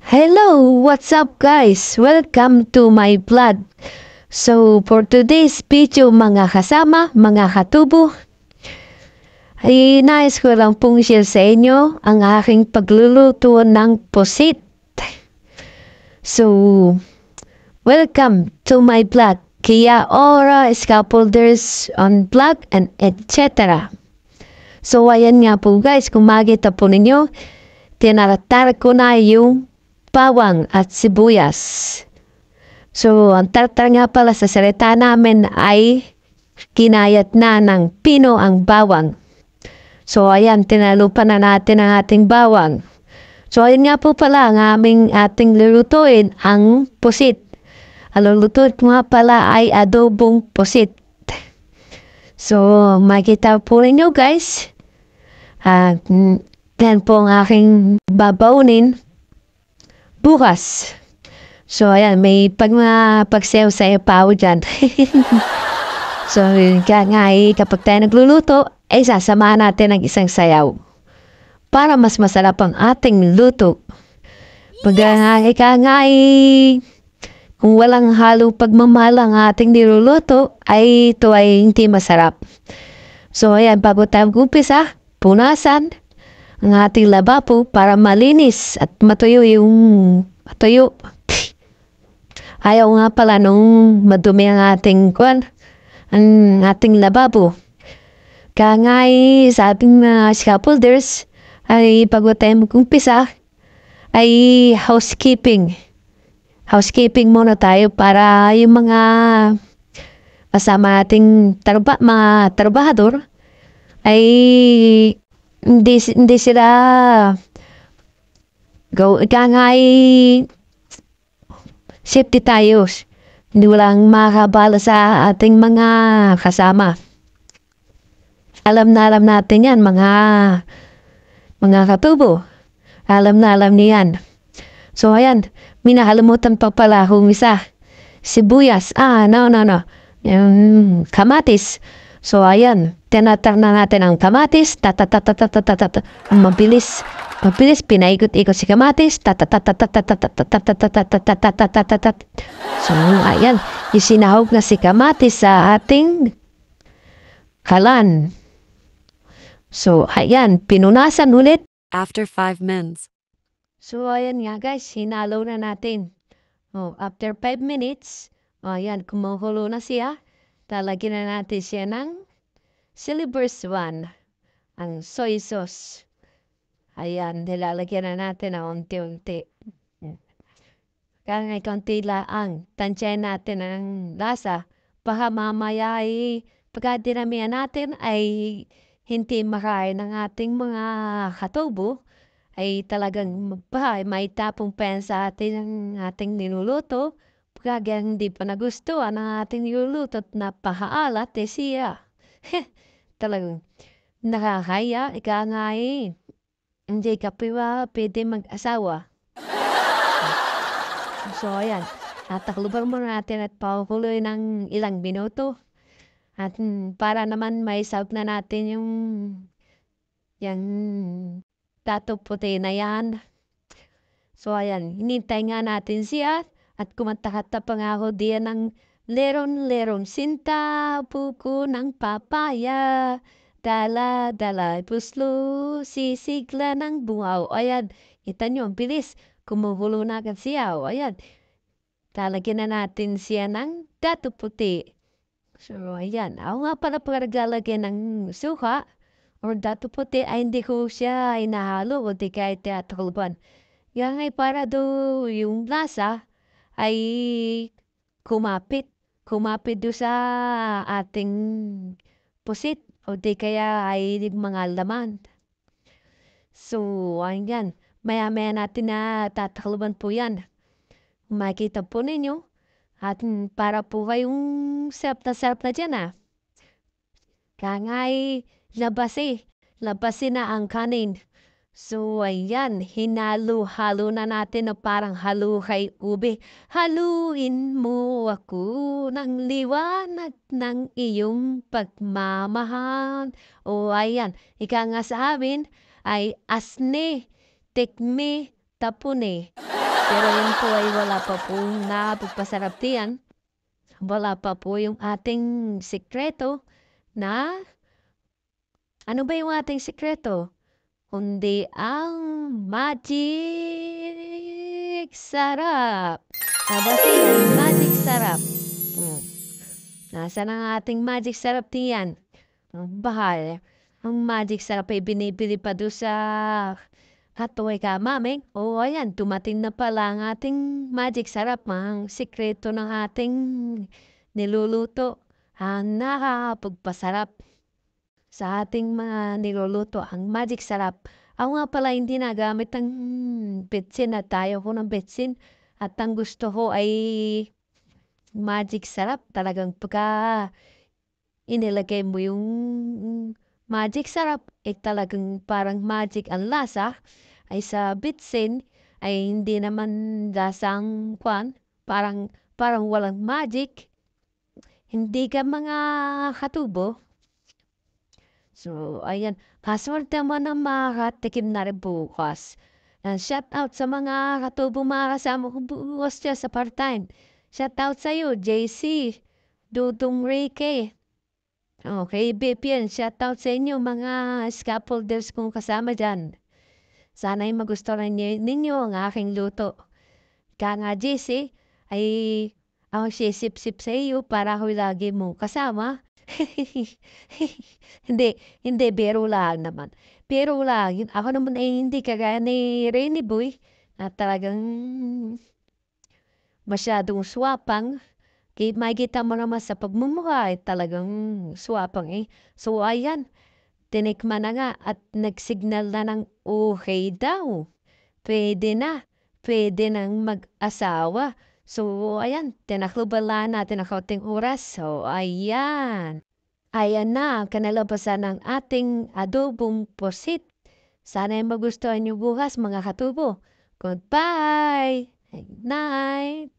Hello, what's up guys? Welcome to my vlog. So, for today's video mga kasama, mga katubo, ay nais ko lang pong share sa inyo ang aking pagluluto ng pusit. So, welcome to my vlog, Kia Ora Scaffolders on Vlog and etc. So, ayan nga po guys, kung makita po ninyo, tinaratar ko na yung bawang at sibuyas. So, ang tartar nga pala sa salita namin ay kinayat na ng pino ang bawang. So, ayan, tinalupan na natin ang ating bawang. So, ayun nga po pala ang ating lulutuin, ang pusit. Ang lulutuin ko nga pala ay adobong pusit. So, makita po ninyo guys. Yan po ang aking babaunin bukas. So, ayan, may pagsayaw-sayaw pa ako dyan. So, kaya nga kapag tayo nagluluto, ay sasamahan natin ng isang sayaw para mas masarap ang ating luto. Pag kung walang halong pagmamahal ang ating niluluto, ay ito ay hindi masarap. So, ayan, bago tayo mag-umpisa, punasan ang ating lababo para malinis at matuyo yung matuyo. Ayaw nga pala nung madumi ang ating lababo. Kaya nga sa ating scaffolders ay bago tayo mag-umpisa ay housekeeping. Housekeeping muna tayo para yung mga kasama nating mga trabahador ay hindi sila safety tayo. Hindi walang makabala sa ating mga kasama. Alam natin yan, mga katubo. Alam niyan. So, ayan, minakalimutan pa pala kung isa. Sibuyas. No. Yung kamatis. So, ayan, tinatar na natin ang kamatis, mabilis, pinaikot-ikot si kamatis, so, ayan, isinahog na si kamatis sa ating kalan. So, ayan, pinunasan ulit. After 5 minutes. So, ayan nga guys, hinalo na natin. After 5 minutes, ayan, kumukulo na siya. Talagyan na natin siya ng Silver Swan, ang soy sauce. Ayan, nilalagyan na natin ng unti-unti. Kaya nga konti lang, tansyahin natin ang lasa. Baka mamaya pagka dinamihan natin ay hindi makain ng ating mga katubo, ay talagang may tapong pen sa ating niluluto. Pagka hindi pa nagustuhan ang ating niluluto at napakaalat siya. Talagang nakakaya, hindi ka pwede mag-asawa. So, ayan, tatakluban muna natin at pakukuloy ng ilang minuto. At para naman may serve na natin yung tato puti na yan. So, ayan, hinintay nga natin siya at kumantakata pa nga ako diyan ng leron sinta, puko ng papaya, dala, puslo, sisigla ng bungaw. Ayan, kita nyo, ang bilis, kumukulo na agad siya. Ayan, talagyan na natin siya ng dato puti. So, ayan, ako nga pala pag naglalagyan ng suka or dato puti ay hindi ko siya inahalo o di kahit tatakluban. Yan ay para do yung lasa ay kumapit do sa ating pusit o di kaya ay mga laman. So, ayan, maya-maya natin na tatakluban po yan. Makikita po ninyo at para po kayong sarap na dyan Kaya nga labasin na ang kanin. So, ayan, hinalo-halo na natin na parang halo kay ube. Haluin mo ako ng liwanag ng iyong pagmamahal. O, ayan, ika nga sa amin ay asne, tekme, tapune. Pero yun po ay wala pa pong nakapagpasarap diyan. Wala pa po yung ating sikreto na ano ba yung ating sikreto? Kundi ang magic sarap. Abasi ang magic sarap. Hmm. Nasaan ang ating magic sarap diyan? Ang bahal. Ang magic sarap ay binibili pa doon sa Hatoy ka maming. O ayan, dumating na pala ang ating magic sarap. Ang sikreto ng ating niluluto. Ang nakakapagpasarap sa ating mga niluluto. Ang magic sarap. Ako nga pala hindi nagamit ang betsin at tayo ko ng betsin. At ang gusto ko ay magic sarap. Talagang pagka inilagay mo yung magic sarap, talagang parang magic ang lasa, ay sa bitsin, ay hindi naman lasang kwan, parang walang magic, hindi ka mga katubo. So, ayan, kaswerte mo na makakatikim na rin bukas. Shout out sa mga katubo mga kasama ko bukas dyan sa part-time. Shout out sa'yo, JC, Dudong Ricky. Okay, BPN, shoutout sa inyo mga scaffolders kong kasama dyan. Sana'y magustuhan ninyo ang aking luto. Kaya nga, JC, ay ako sisip-sip sa iyo para ako lagi mong kasama. Hindi, hindi, biro lang naman. Biro lang, ako naman ay hindi kagaya ni Rainy Boy na talagang masyadong swapang. Makikita mo naman sa pagmumukha ay talagang swapang eh. So ayan, tinikman na nga at nag-signal na ng okay daw. Pwede na, pwede nang mag-asawa. So ayan, tinaklubalan natin ang kaunting oras. So ayan. Ayan na ang kanalabasan ng ating adobong posit. Sana'y magustuhan niyo bukas mga katubo. Goodbye! Night!